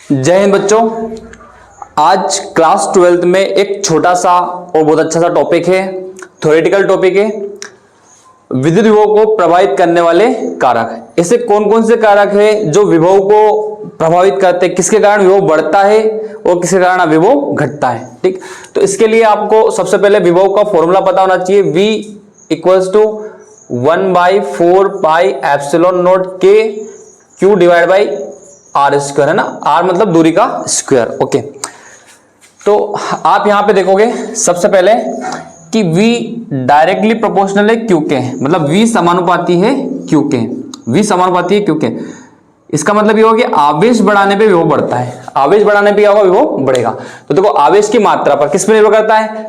जय हिंद बच्चों। आज क्लास 12th में एक छोटा सा और बहुत अच्छा सा टॉपिक है, थ्योरेटिकल टॉपिक है, विद्युत विभव को प्रभावित करने वाले कारक। ऐसे कौन कौन से कारक है जो विभव को प्रभावित करते हैं, किसके कारण विभव बढ़ता है और किसके कारण विभव घटता है। ठीक, तो इसके लिए आपको सबसे पहले विभव का फॉर्मूला पता होना चाहिए। V equals to 1/4 pi epsilon naught K Q divide by R square, है ना। R मतलब दूरी का स्क्वायर। ओके, तो आप यहां पे देखोगे सबसे पहले कि V डायरेक्टली प्रोपोर्शनल है Q के, मतलब V समानुपाती है Q के, V समानुपाती है Q के। इसका मतलब ये होगा कि आवेश बढ़ाने पे विभव बढ़ता है, आवेश बढ़ाने पे क्या होगा, विभव बढ़ेगा। तो देखो आवेश की मात्रा पर किस पे निर्भर करता है,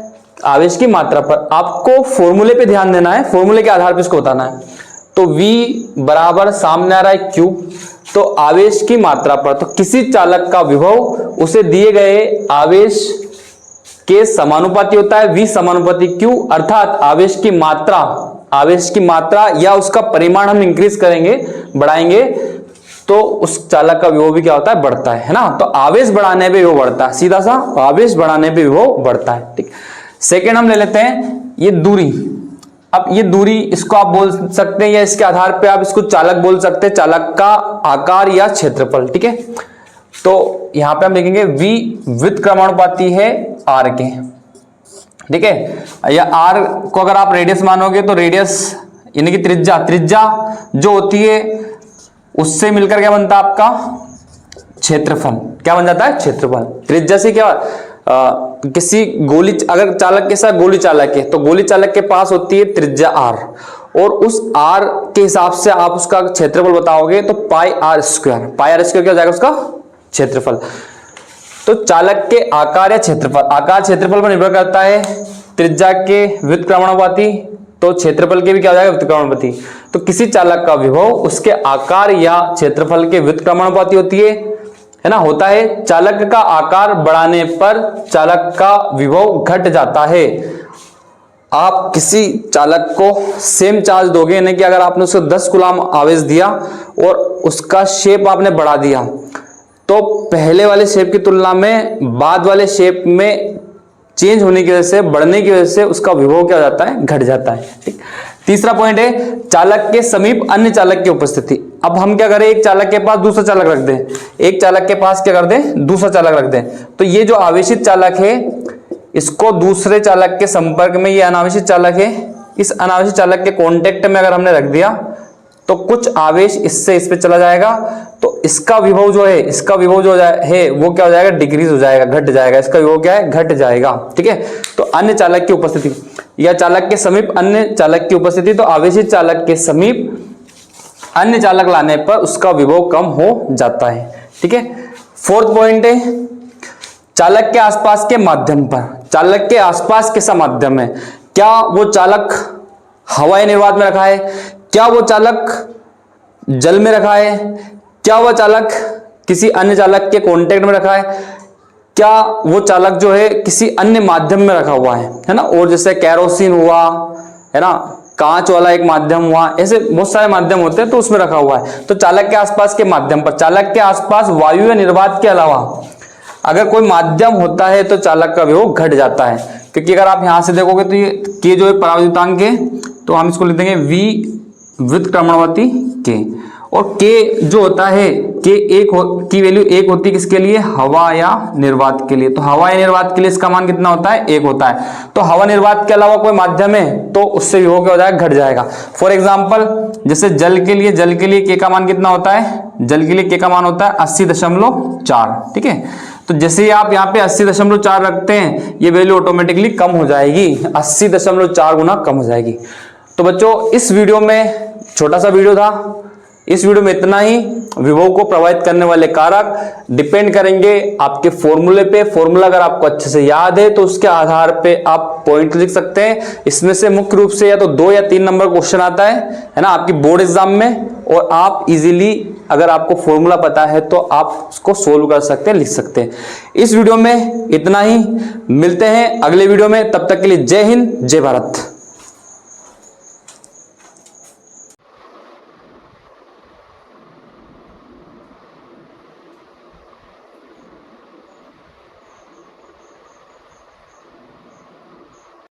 आवेश की मात्रा पर। आपको फॉर्मूले पे ध्यान देना है, फॉर्मूले के आधार पर इसको बताना है। तो V बराबर सामने आ रहा है Q, तो आवेश की मात्रा पर, तो किसी चालक का विभव उसे दिए गए आवेश के समानुपाती होता है, V समानुपाती Q, अर्थात आवेश की मात्रा या उसका परिमाण हम इंक्रीज करेंगे, बढ़ाएंगे, तो उस चालक का विभव भी क्या होता है, बढ़ता है ना। तो आवेश बढ़ाने पे विभव बढ़ता है, सीधा सा आवेश बढ़ाने पे विभव बढ़ता है। ठीक, सेकेंड हम ले लेते हैं ये दूरी। अब ये दूरी, इसको आप बोल सकते हैं या इसके आधार पे आप इसको चालक बोल सकते हैं, चालक का आकार या क्षेत्रफल। ठीक है, तो यहां पे हम लिखेंगे V व्युत्क्रमानुपाती है R के। ठीक है, या R को अगर आप रेडियस मानोगे तो रेडियस यानी कि त्रिज्या जो होती है उससे मिलकर क्या बनता है आपका क्षेत्रफल। क्या बन जाता है, क्षेत्रफल। त्रिज्या से क्या किसी गोली, अगर चालक के साथ गोली चालक है तो गोली चालक के पास होती है त्रिज्या R, और उस R के हिसाब से आप उसका क्षेत्रफल बताओगे तो पाई R स्क्वायर क्या हो जाएगा, उसका क्षेत्रफल। तो चालक के आकार या क्षेत्रफल, आकार क्षेत्रफल पर निर्भर करता है, त्रिज्या के व्युत्क्रमानुपाती, तो क्षेत्रफल के भी क्या हो जाएगा, व्युत्क्रमानुपाती। तो किसी चालक का विभव उसके आकार या क्षेत्रफल के व्युत्क्रमानुपाती होती है ना, होता है। चालक का आकार बढ़ाने पर चालक का विभव घट जाता है। आप किसी चालक को सेम चार्ज दोगे, यानी कि अगर आपने उसको 10 कूलम आवेश दिया और उसका शेप आपने बढ़ा दिया, तो पहले वाले शेप की तुलना में बाद वाले शेप में चेंज होने की वजह से, बढ़ने की वजह से उसका विभव क्या हो जाता है, घट जाता है। ठीक, तीसरा पॉइंट है चालक के समीप अन्य चालक की उपस्थिति। अब हम क्या करें, एक चालक के पास दूसरा चालक रख दें, एक चालक के पास क्या कर दें, दूसरा चालक रख दें, तो ये जो आवेशित चालक है इसको दूसरे चालक के संपर्क में, ये अनावेशित चालक है, इस अनावेशित चालक के कांटेक्ट में अगर हमने रख दिया तो कुछ आवेश इससे इस पे चला जाएगा, तो इसका विभव जो है, वो क्या हो जाएगा, डिक्रीज हो जाएगा, घट जाएगा। इसका विभव क्या है, घट जाएगा। ठीक है, तो अन्य चालक की उपस्थिति या चालक के समीप अन्य चालक की उपस्थिति, तो आवेशित चालक के समीप अन्य चालक लाने पर उसका विभव कम हो जाता है। ठीक है, फोर्थ पॉइंट है चालक के आसपास के माध्यम पर। चालक के आसपास कैसा माध्यम है, क्या वो चालक हवाई निर्वात में रखा है, क्या वो चालक जल में रखा है, क्या वो चालक किसी अन्य चालक के कांटेक्ट में रखा है, क्या वो चालक जो है किसी अन्य माध्यम में रखा हुआ है ना। और जैसे कैरोसिन हुआ, है ना, कांच वाला एक माध्यम हुआ, ऐसे बहुत सारे माध्यम होते हैं, तो उसमें रखा हुआ है। तो चालक के आसपास के माध्यम पर, चालक के आसपास वायु या निर्वात के अलावा अगर कोई माध्यम होता है तो चालक का विभव घट जाता है। क्योंकि अगर आप यहां से देखोगे तो ये K जो है पराविद्युतांक है, तो हम इसको लिख देंगे V व्युत्क्रमानुपाती K, और K जो होता है की वैल्यू 1 होती है किसके लिए, हवा या निर्वात के लिए। तो हवा या निर्वात के लिए इसका मान कितना होता है, 1 होता है। तो हवा निर्वात के अलावा कोई माध्यम है तो उससे विभव क्या हो जाएगा, घट जाएगा। फॉर एग्जांपल जैसे जल के लिए K का मान कितना होता है, जल के लिए K का मान होता है 80.4। ठीक है, तो जैसे ही आप यहाँ पे 80.4 रखते हैं, ये वैल्यू ऑटोमेटिकली कम हो जाएगी, 80.4 गुना कम हो जाएगी। तो बच्चों इस वीडियो में, छोटा सा वीडियो था, इस वीडियो में इतना ही। विभव को प्रभावित करने वाले कारक डिपेंड करेंगे आपके फॉर्मूले पे। फॉर्मूला अगर आपको अच्छे से याद है तो उसके आधार पे आप पॉइंट लिख सकते हैं। इसमें से मुख्य रूप से या तो 2 या 3 नंबर क्वेश्चन आता है ना, आपकी बोर्ड एग्जाम में, और आप इजीली अगर आपको फॉर्मूला पता है तो आप उसको सोल्व कर सकते हैं, लिख सकते हैं। इस वीडियो में इतना ही, मिलते हैं अगले वीडियो में, तब तक के लिए जय हिंद, जय भारत।